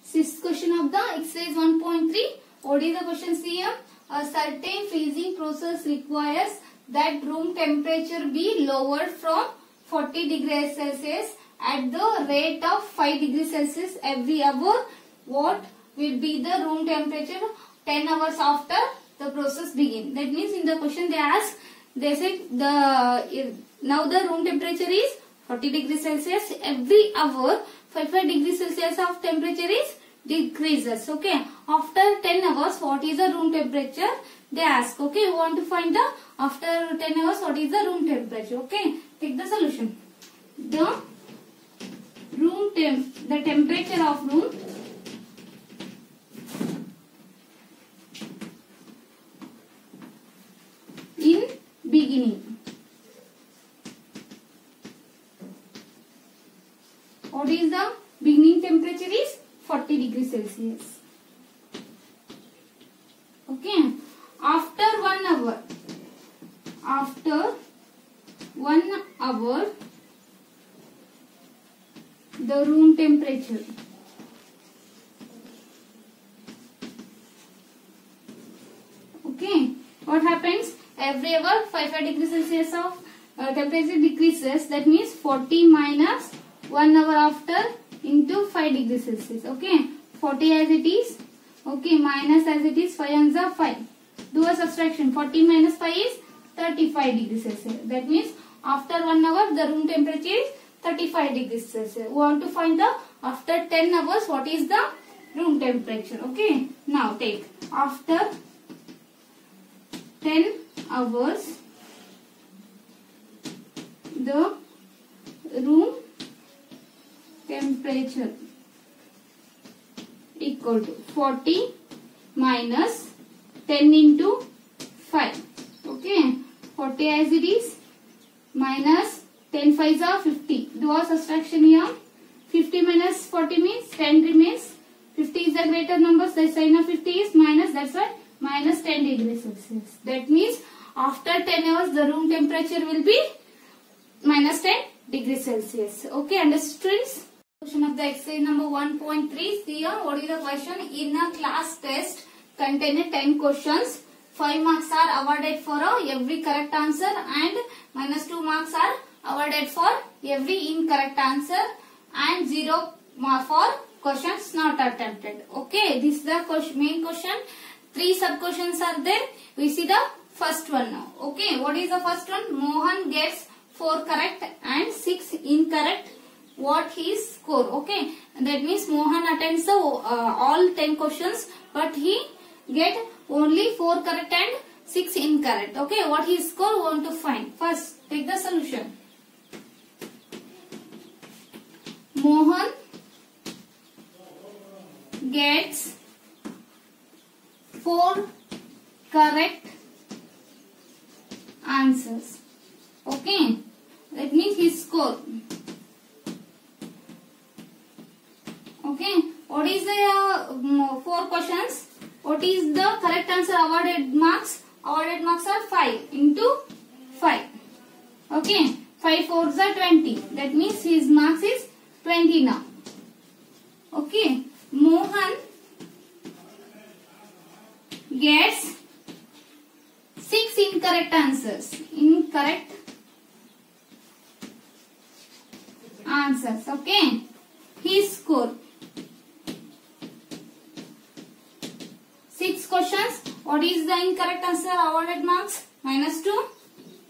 Sixth question of the exercise 1.3. What is the question here? A certain freezing process requires that room temperature be lowered from 40 degrees Celsius at the rate of 5 degrees Celsius every hour. What will be the room temperature 10 hours after the process begin? That means in the question they said now the room temperature is 40 degrees Celsius. Every hour 5 degrees Celsius of temperature is decreases. Okay. After 10 hours, what is the room temperature? They ask. Okay. You want to find the after 10 hours, what is the room temperature? Okay. Take the solution. The temperature of room in beginning. What is the beginning temperature is 40 degrees Celsius. Okay. After 1 hour, the room temperature okay, what happens? Every hour 5 degrees Celsius of temperature decreases. That means 40 minus 1 hour after into 5 degrees Celsius. Okay. 40 as it is. Okay. Minus as it is 5 and 5. Do a subtraction. 40 minus 5 is 35 degrees Celsius. That means after 1 hour the room temperature is 35 degrees Celsius. We want to find the after 10 hours what is the room temperature. Okay. Now take after 10 hours the room temperature equal to 40 minus 10 into 5. Okay. 40 as it is minus 10 5s are 50. Do a subtraction here. 50 minus 40 means 10 remains. 50 is the greater number. The sign of 50 is minus. That's why minus 10 degrees Celsius. That means after 10 hours the room temperature will be minus 10 degrees Celsius. Okay. Understood? Question of the exercise number 1.3. See here, what is the question? In a class test containing 10 questions, 5 marks are awarded for every correct answer and minus 2 marks are awarded for every incorrect answer and 0 mark for questions not attempted. Okay, this is the main question. 3 sub questions are there. We see the first one now. Okay, what is the first one? Mohan gets 4 correct and 6 incorrect. What his score? Okay, that means Mohan attends the all 10 questions, but he get only 4 correct and 6 incorrect. Okay, what his score? We want to find. First, take the solution. Mohan gets 4 correct answers. Okay, that means his score. Okay, what is the 4 questions? What is the correct answer awarded marks? Awarded marks are 5 into 5. Okay, 5 4s are 20. That means his marks is 20 now. Okay, Mohan gets 6 incorrect answers. Incorrect answers. Okay, his score. 6 questions. What is the incorrect answer? Awarded marks minus 2.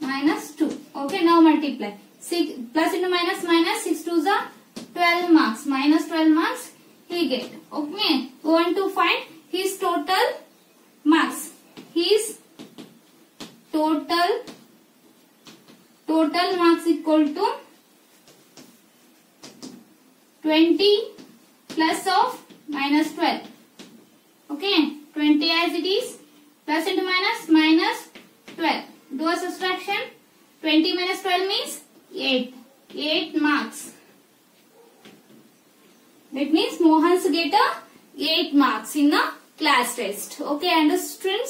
Minus 2. Okay, now multiply. 6 plus into minus minus 6 2s are 12 marks. Minus 12 marks he get. Okay, we want to find his total marks. His total marks equal to 20 plus of minus 12. Okay, 20 as it is, plus into minus, minus 12. Do a subtraction. 20 minus 12 means 8. 8 marks. That means Mohan's get 8 marks in a class test. Okay, understood?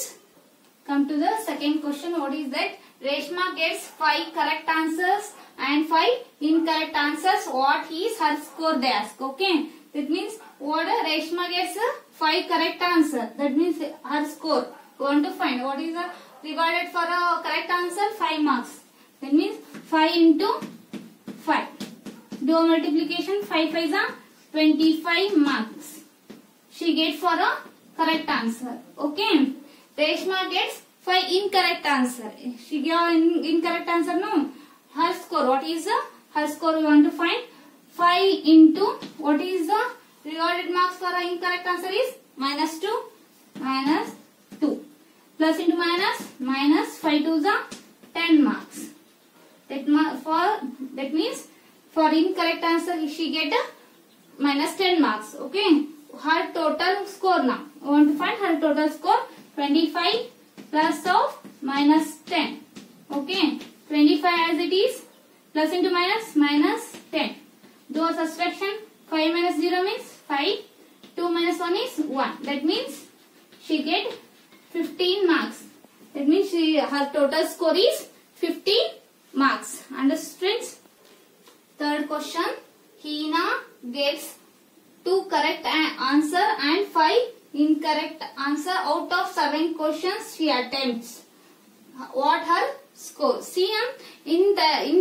Come to the second question. What is that? Reshma gets 5 correct answers and 5 incorrect answers. What is her score? They ask. Okay. That means what Reshma gets 5 correct answer. That means her score. We want to find what is the rewarded for a correct answer, 5 marks. That means 5 into 5. Do a multiplication, 5 5s are 25 marks. She gets for a correct answer. Okay. Reshma gets 5 incorrect answer. She gave incorrect answer, no. Her score, what is her score we want to find? 5 into, what is the rewarded marks for an incorrect answer is -2, -2. Plus into minus 5 2s are 10 marks. That means for incorrect answer she get -10 marks. Okay. Her total score now. We want to find her total score. 25 plus of -10. Okay. 25 as it is. Plus into -10. Do a subtraction. 5 minus 0 means 5. 2 minus 1 is 1. That means she get 15 marks. That means her total score is 15 marks. Understood? Third question. Hina gets 2 correct answer and 5 incorrect answer out of 7 questions she attempts. What her score? See, in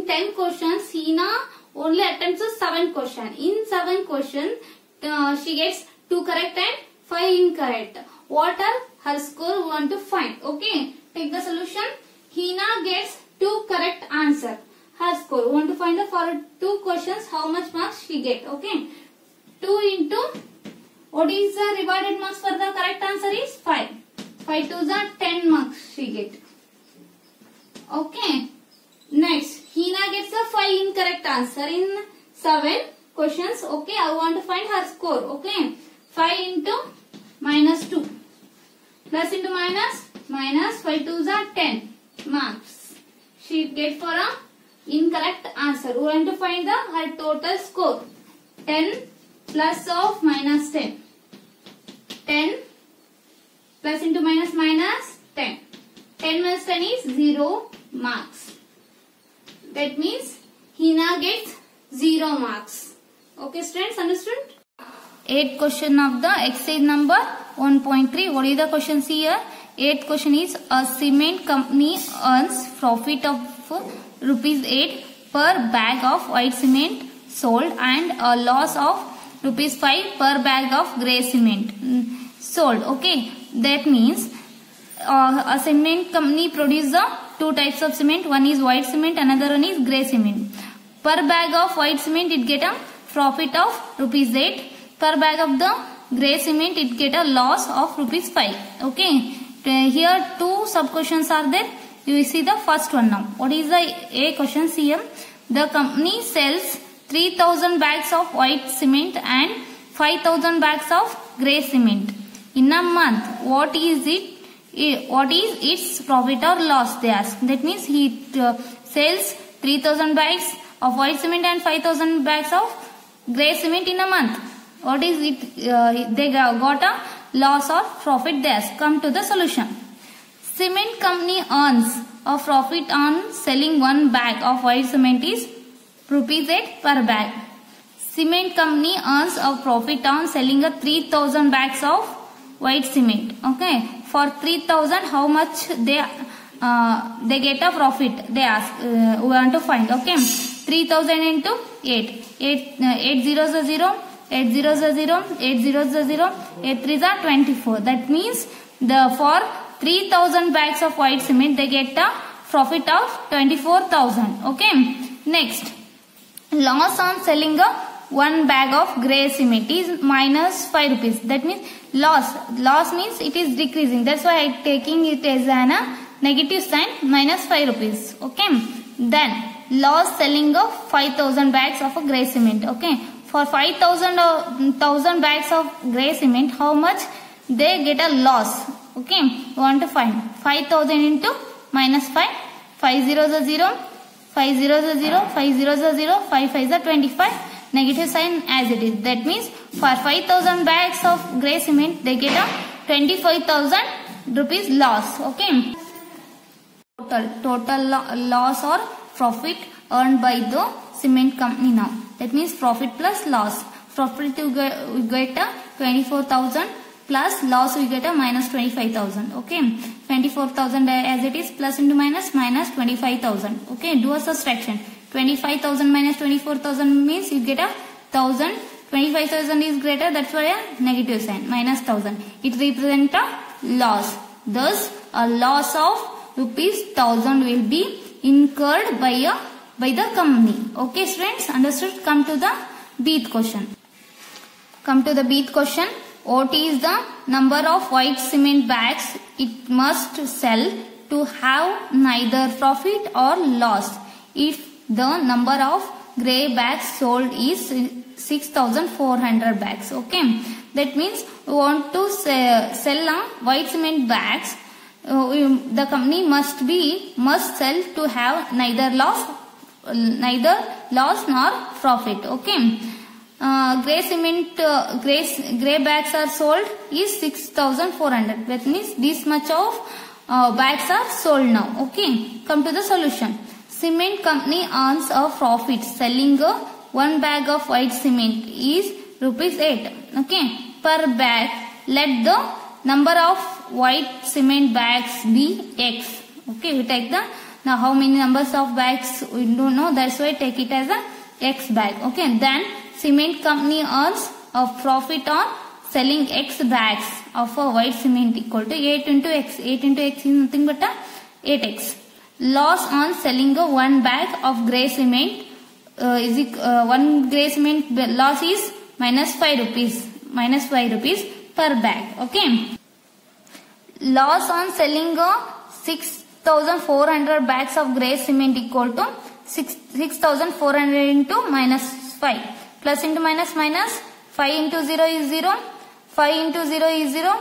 10 questions, Hina only attempts 7 questions. In 7 questions, she gets 2 correct and 5 incorrect. What are her score we want to find? Okay, take the solution. Hina gets 2 correct answer. Her score we want to find for 2 questions how much marks she get. Okay, 2 into what is the rewarded marks for the correct answer is 5. 5 2s are 10 marks she get. Okay. Next, Hina gets a 5 incorrect answer in 7 questions. Okay, I want to find her score. Okay, 5 into -2 plus into minus 5 2s are 10 marks. She get for a incorrect answer. We want to find her total score. 10 plus of -10. 10 plus into minus 10. 10 minus 10 is 0 marks. That means Hina gets 0 marks. Okay, students, understood? 8th question of the exercise number 1.3. What is the question here? 8th question is a cement company earns profit of ₹8 per bag of white cement sold and a loss of ₹5 per bag of grey cement sold. Okay, that means a cement company produces 2 types of cement. One is white cement, another one is grey cement. Per bag of white cement it get a profit of ₹8. Per bag of the grey cement it get a loss of ₹5. Okay, here 2 sub questions are there. You will see the first one now. What is the A question? here? The company sells 3000 bags of white cement and 5000 bags of grey cement in a month. What is its profit or loss, they ask. That means he sells 3000 bags of white cement and 5000 bags of grey cement in a month. What is it? They got a loss or profit, they ask. Come to the solution. Cement company earns a profit on selling 1 bag of white cement is ₹8 per bag. Cement company earns a profit on selling 3000 bags of white cement. Okay, for 3000 how much they get a profit, they ask. We want to find. Okay, 3000 into 8 zeros are 0, 8 zeros are 0, 8 zeros are 0, 8 3s are 24. That means for 3000 bags of white cement they get a profit of 24,000. Okay, next, loss on selling 1 bag of grey cement is -5 rupees. That means loss means it is decreasing. That's why I am taking it as a negative sign, -5 rupees. Okay, then loss selling 5000 bags of grey cement. Okay, for 5000 bags of grey cement, how much they get a loss? Okay, we want to find 5000 into -5. 5 zeros are 0, 5 zeros are 0, 5 zeros are 0, 5 5s are 25. Negative sign as it is. That means for 5000 bags of grey cement they get a 25,000 rupees loss. Okay, total loss or profit earned by the cement company now. That means profit plus loss. profit you get a 24,000 plus loss we get a minus 25,000. Okay, 24,000 as it is, plus into minus 25,000. Okay, do a subtraction. 25,000 minus 24,000 means you get a 1,000. 25,000 is greater, that's why a negative sign, minus 1,000. It represents a loss. Thus, a loss of rupees 1,000 will be incurred by the company. Okay, students, understood? Come to the Bth question. Come to the Bth question. What is the number of white cement bags it must sell to have neither profit or loss if the number of grey bags sold is 6,400 bags? Okay, that means we want to sell white cement bags. The company must sell to have neither loss nor profit. Okay, grey bags are sold is 6,400. That means this much of bags are sold now. Okay, come to the solution. Cement company earns a profit selling one bag of white cement is rupees 8. Okay, per bag. Let the number of white cement bags be X. Okay, we take the now how many numbers of bags we don't know. That's why take it as a X bag. Okay, then cement company earns a profit on selling X bags of a white cement equal to 8 into X. 8 into X is nothing but 8X. Loss on selling one bag of grey cement one grey cement loss is minus 5 rupees. Minus 5 rupees per bag. Okay. Loss on selling 6,400 bags of grey cement equal to 6,400 into minus 5. Plus into minus 5 into 0 is 0. 5 into 0 is 0.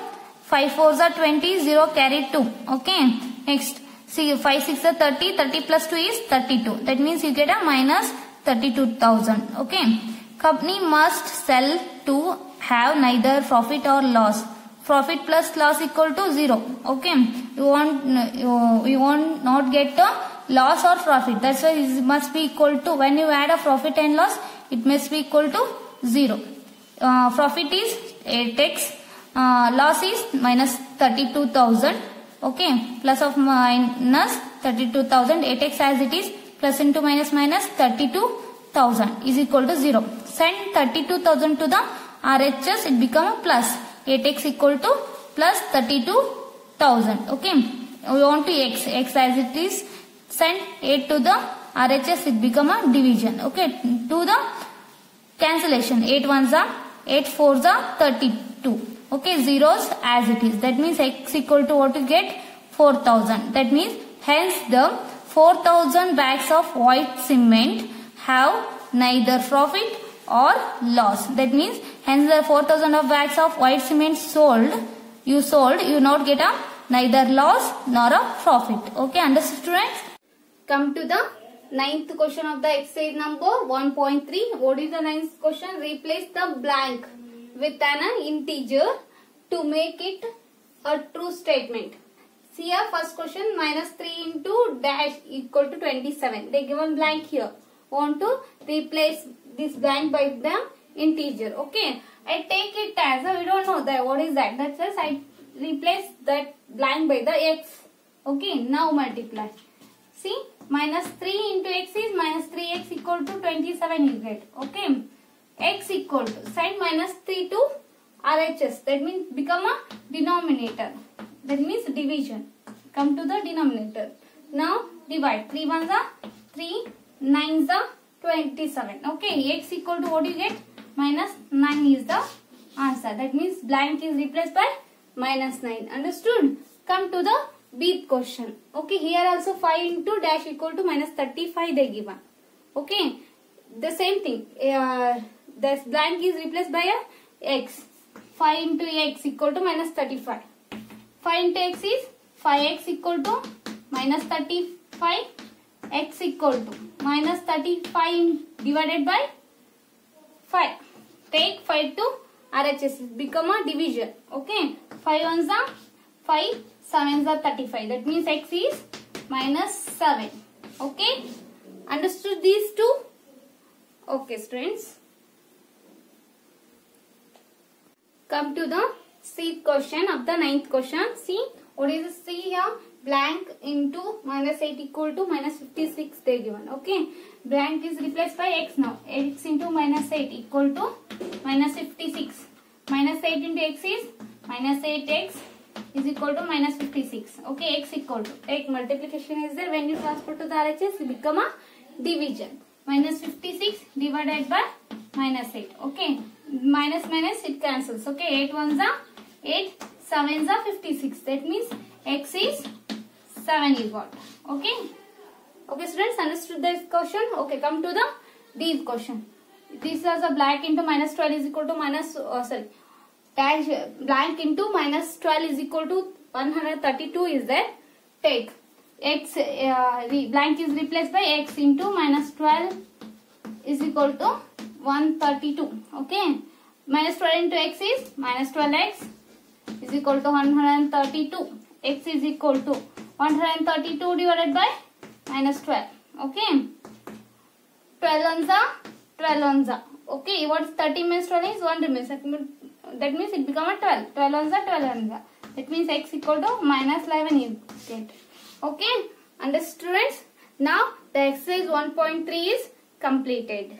5 4s are 20. 0 carry 2. Okay. Next. See, 5 6 are 30. 30 plus 2 is 32. That means you get a minus 32,000. Okay. Company must sell to have neither profit or loss. Profit plus loss equal to 0. Okay. You want not get a loss or profit. That's why it must be equal to, when you add a profit and loss, it must be equal to 0. Profit is 8x. Loss is minus 32,000. Okay. Plus of minus 32,000. 8x as it is. Plus into minus 32,000 is equal to 0. Send 32,000 to the RHS. It become a plus. 8x equal to plus 32,000. Okay. We want to x as it is. Send 8 to the RHS. It become a division. Okay. Do the cancellation. 8 ones are 8 4s are 32. Okay. Zeros as it is. That means x equal to what you get? 4,000. That means hence the 4,000 bags of white cement have neither profit or loss. That means hence the 4,000 of bags of white cement you not get a neither loss nor a profit. Okay, understood, students? Come to the 9th question of the exercise number 1.3. What is the 9th question? Replace the blank with an integer to make it a true statement. See here, first question, minus 3 into dash equal to 27. They given blank here. Want to replace this blank by the integer. Okay. I take it as we don't know that what is that. That's just I replace that blank by the x. Okay. Now multiply. See, minus 3 into x is minus 3x equal to 27 you get. Okay. X equal to, send minus 3 to RHS. That means become a denominator. That means division. Come to the denominator. Now divide. 3 ones are 3, 9s are 27. Okay. X equal to what you get? Minus 9 is the answer. That means blank is replaced by minus 9. Understood? Come to the Bth question. Okay. Here also 5 into dash equal to minus 35 they given. Okay. The same thing. This blank is replaced by a x. 5 into x equal to minus 35. 5 into x is 5x equal to minus 35. X equal to minus 35 divided by 5. Take 5 to RHS. Become a division. Okay. 5 ones are 5. 7s are 35. That means x is minus 7. Okay. Understood these two? Okay, students. come to the C question of the 9th question. See, what is C here? Blank into minus 8 equal to minus 56 they given. Okay, blank is replaced by x now. X into minus 8 equal to minus 56. Minus 8 into x is minus 8x is equal to minus 56. Okay, x equal to, x multiplication is there. When you transfer to the RHS, it become a division. Minus 56 divided by minus 8. Okay, minus minus it cancels. Okay, 8 ones are 8, 7s are 56. That means x is 7 is what. Okay. Okay, students, understood this question? Okay, come to the D question. This is a blank into minus 12 is equal to minus, dash blank into minus 12 is equal to 132 is there. Take x, blank is replaced by x into minus 12 is equal to 132. Okay, minus 12 into x is minus 12x is equal to 132. X is equal to 132 divided by minus 12. Okay, 12 ones are 12 ones are. Okay, what is 30 minus 12 is 1 remains. That means it become a 12. 12 ones are 12 ones are. That means x equal to minus 11 is get. Okay, understood students? Now the exercise 1.3 is completed.